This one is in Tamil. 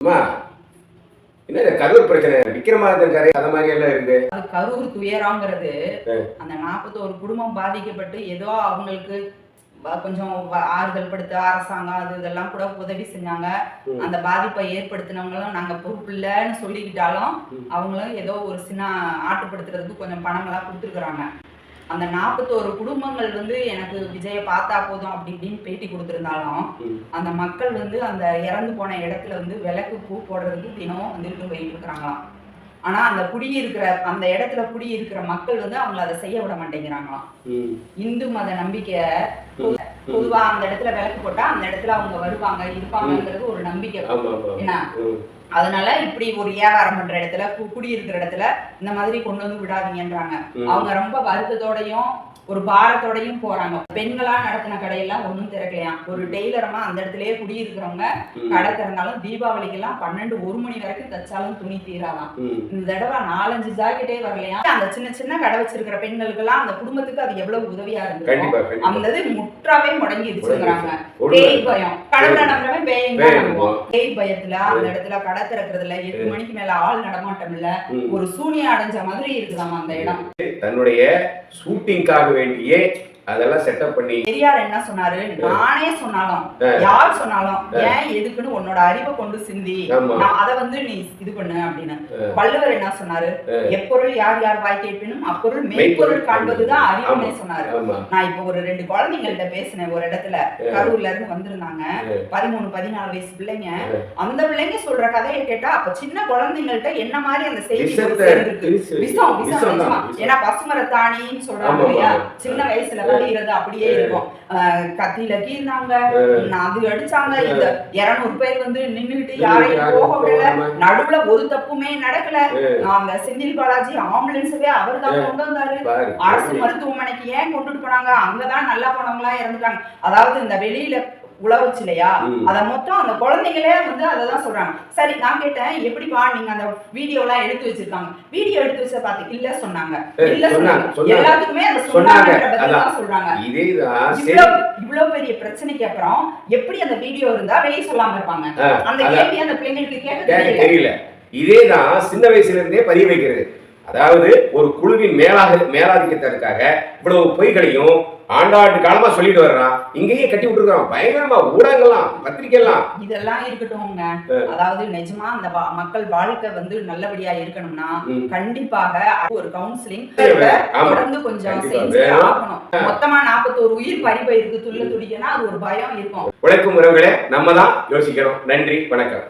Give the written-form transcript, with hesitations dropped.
அம்மா, என்ன கரூர் பிரச்சனை விக்ரமாதித்தன் கரை அந்த மாதிரி எல்லாம் இருக்கு. அது கரூர் துயரங்கிறது அந்த 41 குடும்பம் பாதிக்கப்பட்டு ஏதோ அவங்களுக்கு கொஞ்சம் ஆறுதல் படுத்த அரசாங்கம் அது இதெல்லாம் கூட உதவி செஞ்சாங்க. அந்த பாதிப்பை ஏற்படுத்தினவங்களும் நாங்க பொறுப்பு இல்லைன்னு சொல்லிக்கிட்டாலும் அவங்களும் ஏதோ ஒரு சின்ன ஆட்டுப்படுத்துறதுக்கு கொஞ்சம் பணம் எல்லாம் கொடுத்துருக்குறாங்க. அந்த 41 குடும்பங்கள் எனக்கு விஜயை பார்த்தா போதும் அப்படி இப்படின்னு பேட்டி கொடுத்துருந்தாலும் அந்த மக்கள் அந்த இறந்து போன இடத்துல விளக்கு பூ போடுறதுக்கு தினம் போயிட்டு இருக்கிறாங்களாம். ஆனா அந்த இடத்துல குடியிருக்கிற மக்கள் அவங்கள அதை செய்ய விட மாட்டேங்கிறாங்களாம். இந்து மத நம்பிக்கை பொதுவா அந்த இடத்துல விளக்கு போட்டா அந்த இடத்துல அவங்க வருவாங்க இருப்பாங்கிறது ஒரு நம்பிக்கை. என்ன அதனால இப்படி ஒரு வியாபாரம் பண்ற இடத்துல குடியிருக்கிற இடத்துல இந்த மாதிரி கொண்டு விடாதீங்கன்றாங்க. அவங்க ரொம்ப வருத்தத்தோடையும் ஒரு பாரத்தோடையும் போறாங்க. பெண்களா நடத்தின கடையெல்லாம் ஒன்றும் திறக்கலையாம். ஒரு டெய்லரமா அந்த இடத்துலயே குடியிருக்கிறவங்க கடை திறந்தாலும் தீபாவளிக்கெல்லாம் 12-1 மணி வரைக்கும் தச்சாலும் துணி தீராதான். இந்த தடவை 4-5 ஜாக்கெட்டே வரலையா. அந்த சின்ன சின்ன கடை வச்சிருக்கிற பெண்களுக்கு எல்லாம் அந்த குடும்பத்துக்கு அது எவ்வளவு உதவியா இருந்திருக்கும். அந்த முற்றாவே முடங்கிடுச்சுங்கிறாங்க. பேய் பயம், கடவுளை நம்புறவன் பேயும் தான் நம்புவோம். பேய் பயத்துல அந்த இடத்துல கடை திறக்கிறதுல 8 மணிக்கு மேல ஆள் நடமாட்டம் இல்ல, ஒரு சூனியம் அடைஞ்ச மாதிரி இருக்குதாமா அந்த இடம். தன்னுடைய ஷூட்டிங்காக வேண்டியே அதெல்லாம் செட்டப் பண்ணி பெரியார் என்ன சொன்னாரு, நானே சொன்னாலும் யார் சொன்னாலும் ஏன் எதுக்குன்னு உன்னோட அறிவை கொண்டு சிந்தி அதை நீ இது பண்ணு அப்படின்னு. வள்ளுவர் என்ன சொன்னாரு, எப்பொருள் யார் யார் வாய் கேட்பினும் அப்பொருள் மெய்ப்பொருள் காண்பதுதான் அறிவுன்னு சொன்னாரு. நான் இப்ப ஒரு 2 குழந்தைங்கள்ட்ட பேசினேன். ஒரு இடத்துல கரூர்ல இருந்து வந்திருந்தாங்க, 13-14 வயசு பிள்ளைங்க. அந்த பிள்ளைங்க சொல்ற கதையை கேட்டா அப்ப சின்ன குழந்தைங்கள்ட்ட என்ன மாதிரி அந்த செய்தி விஷம் விஷம் ஏன்னா பசுமரத்தாணின்னு சொல்றாங்க இல்லையா, சின்ன வயசுல அப்படியே இருக்கும். கத்தியில கீழ்ந்தாங்க, அது அடிச்சாங்க. இந்த 200 பேர் நின்னுட்டு யாரையும் போக விடல. நடுவுல ஒரு தப்புமே நடக்கல. அந்த செந்தில் பாலாஜி ஆம்புலன்ஸவே அவர் தான் கொண்டு வந்தாரு. அரசு மருத்துவமனைக்கு ஏன் கொண்டுட்டு போனாங்க, அங்கதான் நல்லா போனவங்களா இறந்துட்டாங்க. அதாவது இந்த வெளியில உழவுச்சு இல்லையா, அத மொத்தம் அந்த குழந்தைங்களே அததான் சொல்றாங்க. சரி, நான் கேட்டேன், எப்படிப்பா நீங்க அந்த வீடியோ எல்லாம் எடுத்து வச்சிருக்காங்க, வீடியோ எடுத்து வச்ச பாத்து இல்ல சொன்னாங்க, இல்ல சொன்னாங்க, எல்லாத்துக்குமே அதை சொன்னாங்க சொல்றாங்க. இவ்வளவு பெரிய பிரச்சனைக்கு அப்புறம் எப்படி அந்த வீடியோ இருந்தா வெளியே சொல்லாம இருப்பாங்க? அந்த கேள்வி அந்த பிள்ளைங்களுக்கு கேட்க தெரியல. இதேதான் சின்ன வயசுல இருந்தே பதிய வைக்கிறது. அதாவது ஒரு குழுவின் மேலாதிக்கத்திற்காக இவ்வளவு பொய்களையும் ஆண்டாண்டு காலமா சொல்லிட்டு வர்றான். இங்கேயே கட்டி விட்டுருக்கான் பயங்கரமா ஊடகங்கள்லாம் பத்திரிகைலாம். இதெல்லாம் இருக்கட்டும்ங்க. அதாவது நிஜமா அந்த மக்கள் வாழ்க்கை நல்லபடியா இருக்கணும்னா கண்டிப்பாக ஒரு கவுன்சிலிங் தொடர்ந்து கொஞ்சம் செஞ்சு ஆகணும். மொத்தமா 41 உயிர் பறிபயிருக்கு துள்ள துடிக்கனா அது ஒரு பயம் இருக்கும். உழைக்கும் உறவுகளே நம்ம தான் யோசிக்கணும். நன்றி, வணக்கம்.